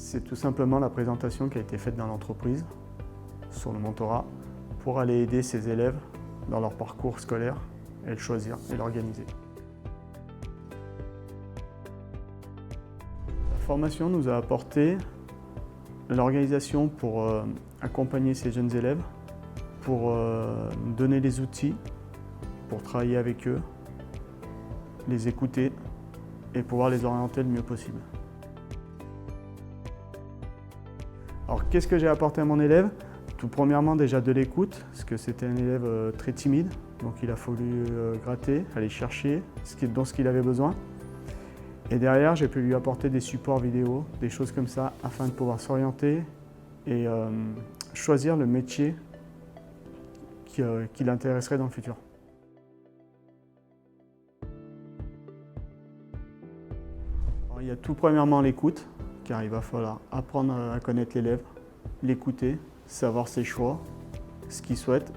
C'est tout simplement la présentation qui a été faite dans l'entreprise sur le mentorat pour aller aider ces élèves dans leur parcours scolaire et le choisir et l'organiser. La formation nous a apporté l'organisation pour accompagner ces jeunes élèves, pour nous donner les outils pour travailler avec eux, les écouter et pouvoir les orienter le mieux possible. Alors qu'est-ce que j'ai apporté à mon élève? Tout premièrement déjà de l'écoute, parce que c'était un élève très timide, donc il a fallu gratter, aller chercher dont ce qu'il avait besoin. Et derrière, j'ai pu lui apporter des supports vidéo, des choses comme ça, afin de pouvoir s'orienter et choisir le métier qui l'intéresserait dans le futur. Alors, il y a tout premièrement l'écoute, car il va falloir apprendre à connaître l'élève, l'écouter, savoir ses choix, ce qu'il souhaite.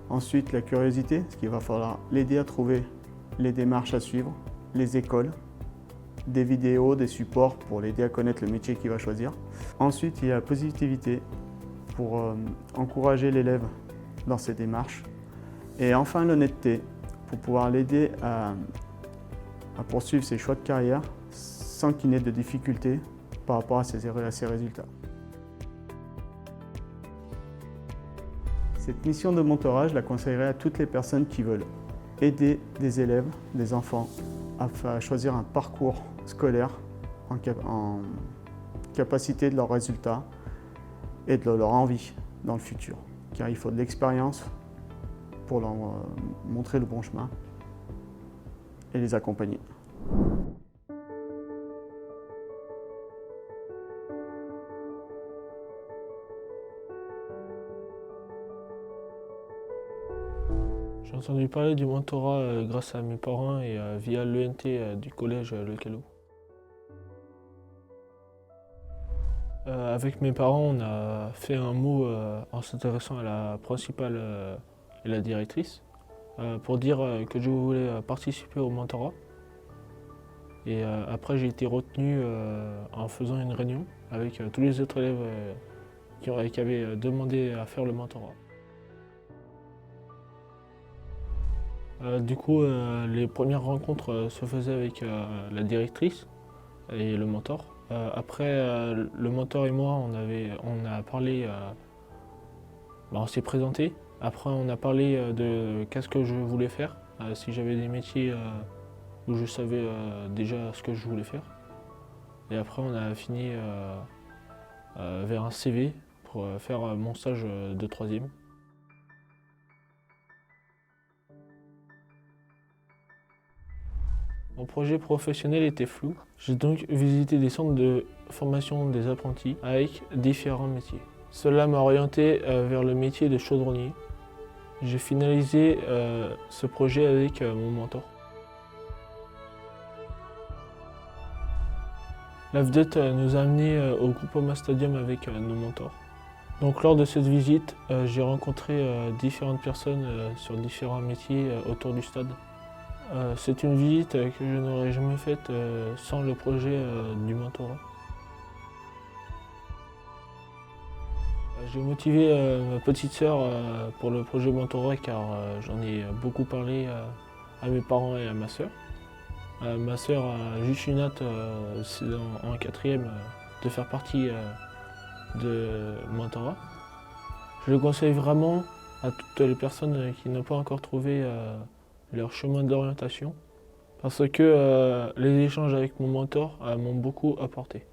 Ensuite, la curiosité, parce qu'il va falloir l'aider à trouver les démarches à suivre, les écoles, des vidéos, des supports pour l'aider à connaître le métier qu'il va choisir. Ensuite, il y a la positivité pour encourager l'élève dans ses démarches. Et enfin, l'honnêteté pour pouvoir l'aider à poursuivre ses choix de carrière sans qu'il n'ait de difficultés par rapport à ses résultats. Cette mission de mentorat, je la conseillerais à toutes les personnes qui veulent aider des élèves, des enfants, à choisir un parcours scolaire en capacité de leurs résultats et de leur envie dans le futur. Car il faut de l'expérience pour leur montrer le bon chemin et les accompagner. J'ai entendu parler du mentorat grâce à mes parents et via l'ENT du collège Le Calou. Avec mes parents, on a fait un mot en s'intéressant à la principale et la directrice pour dire que je voulais participer au mentorat. Et après, j'ai été retenu en faisant une réunion avec tous les autres élèves qui avaient demandé à faire le mentorat. Du coup, les premières rencontres se faisaient avec la directrice et le mentor. Après, le mentor et moi, on a parlé, on s'est présenté. Après, on a parlé de qu'est-ce que je voulais faire, si j'avais des métiers où je savais déjà ce que je voulais faire. Et après, on a fini vers un CV pour faire mon stage de 3e. Mon projet professionnel était flou. J'ai donc visité des centres de formation des apprentis avec différents métiers. Cela m'a orienté vers le métier de chaudronnier. J'ai finalisé ce projet avec mon mentor. La vedette nous a amenés au Groupama Stadium avec nos mentors. Donc lors de cette visite, j'ai rencontré différentes personnes sur différents métiers autour du stade. C'est une visite que je n'aurais jamais faite sans le projet du mentorat. J'ai motivé ma petite sœur pour le projet mentorat car j'en ai beaucoup parlé à mes parents et à ma sœur. Ma sœur a juste une hâte en 4e de faire partie de mentorat. Je le conseille vraiment à toutes les personnes qui n'ont pas encore trouvé leur chemin d'orientation parce que les échanges avec mon mentor m'ont beaucoup apporté.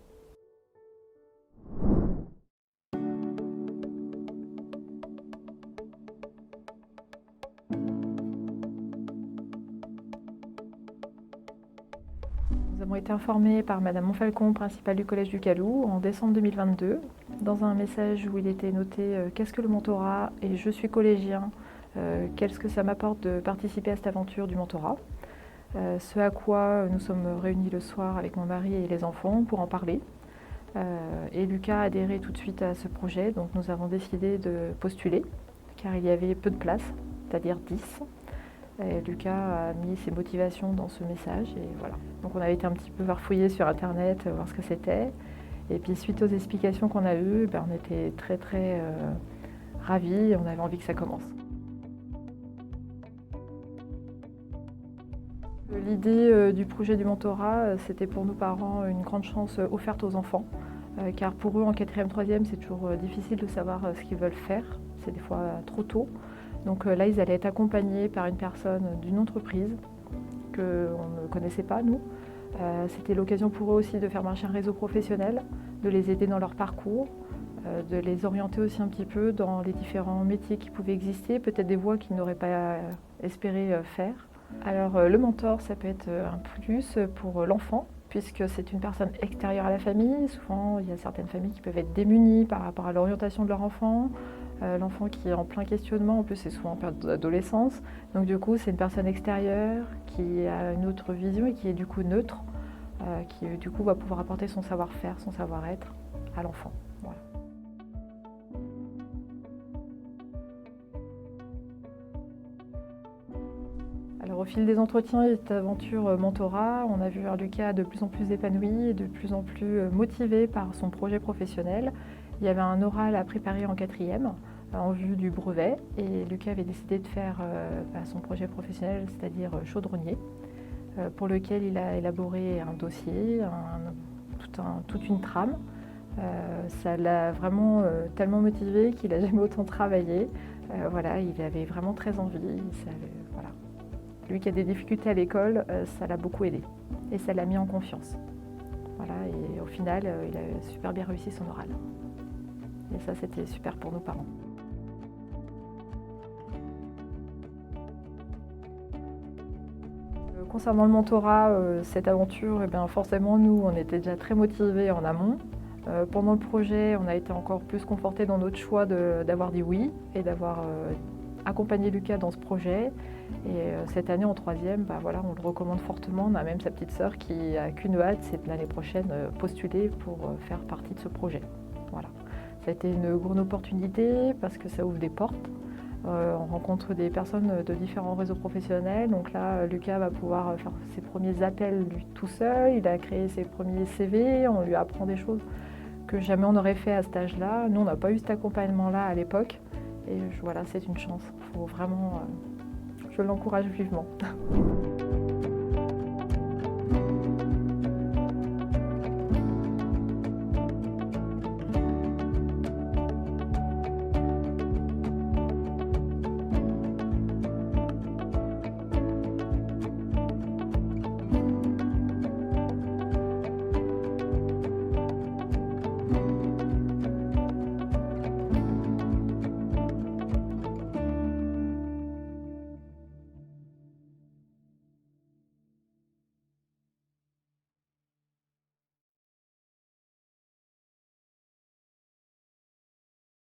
Nous avons été informés par Madame Montfalcon, principale du Collège du Calou, en décembre 2022, dans un message où il était noté « Qu'est-ce que le mentorat ?» et « Je suis collégien, qu'est-ce que ça m'apporte de participer à cette aventure du mentorat ?» Ce à quoi nous sommes réunis le soir avec mon mari et les enfants pour en parler. Et Lucas a adhéré tout de suite à ce projet, donc nous avons décidé de postuler, car il y avait peu de place, c'est-à-dire 10. Et Lucas a mis ses motivations dans ce message et voilà. Donc on avait été un petit peu farfouillé sur internet, voir ce que c'était. Et puis suite aux explications qu'on a eues, on était très ravis et on avait envie que ça commence. L'idée du projet du mentorat, c'était pour nous parents une grande chance offerte aux enfants, car pour eux en 4e, 3e, c'est toujours difficile de savoir ce qu'ils veulent faire, c'est des fois trop tôt. Donc là, ils allaient être accompagnés par une personne d'une entreprise qu'on ne connaissait pas, nous. C'était l'occasion pour eux aussi de faire marcher un réseau professionnel, de les aider dans leur parcours, de les orienter aussi un petit peu dans les différents métiers qui pouvaient exister, peut-être des voies qu'ils n'auraient pas espéré faire. Alors le mentor, ça peut être un plus pour l'enfant, puisque c'est une personne extérieure à la famille. Souvent, il y a certaines familles qui peuvent être démunies par rapport à l'orientation de leur enfant. L'enfant qui est en plein questionnement, en plus c'est souvent en période d'adolescence. Donc du coup, c'est une personne extérieure qui a une autre vision et qui est du coup neutre, qui du coup va pouvoir apporter son savoir-faire, son savoir-être à l'enfant. Voilà. Alors, au fil des entretiens et de cette aventure mentorat, on a vu un Lucas de plus en plus épanoui et de plus en plus motivé par son projet professionnel. Il y avait un oral à préparer en 4e en vue du brevet et Lucas avait décidé de faire son projet professionnel, c'est-à-dire chaudronnier, pour lequel il a élaboré un dossier, toute une trame. Ça l'a vraiment tellement motivé qu'il n'a jamais autant travaillé. Voilà, il avait vraiment très envie. Voilà. Lui qui a des difficultés à l'école, ça l'a beaucoup aidé et ça l'a mis en confiance. Voilà, et au final, il a super bien réussi son oral. Et ça, c'était super pour nos parents. Concernant le mentorat, cette aventure, forcément, nous, on était déjà très motivés en amont. Pendant le projet, on a été encore plus confortés dans notre choix d'avoir dit oui et d'avoir accompagné Lucas dans ce projet. Et cette année, en 3e, voilà, on le recommande fortement. On a même sa petite sœur qui a qu'une hâte, c'est de l'année prochaine postuler pour faire partie de ce projet. Voilà. Ça a été une grande opportunité parce que ça ouvre des portes. On rencontre des personnes de différents réseaux professionnels. Donc là, Lucas va pouvoir faire ses premiers appels lui tout seul. Il a créé ses premiers CV. On lui apprend des choses que jamais on n'aurait fait à cet âge-là. Nous, on n'a pas eu cet accompagnement-là à l'époque. Et voilà, c'est une chance. Il faut vraiment... je l'encourage vivement.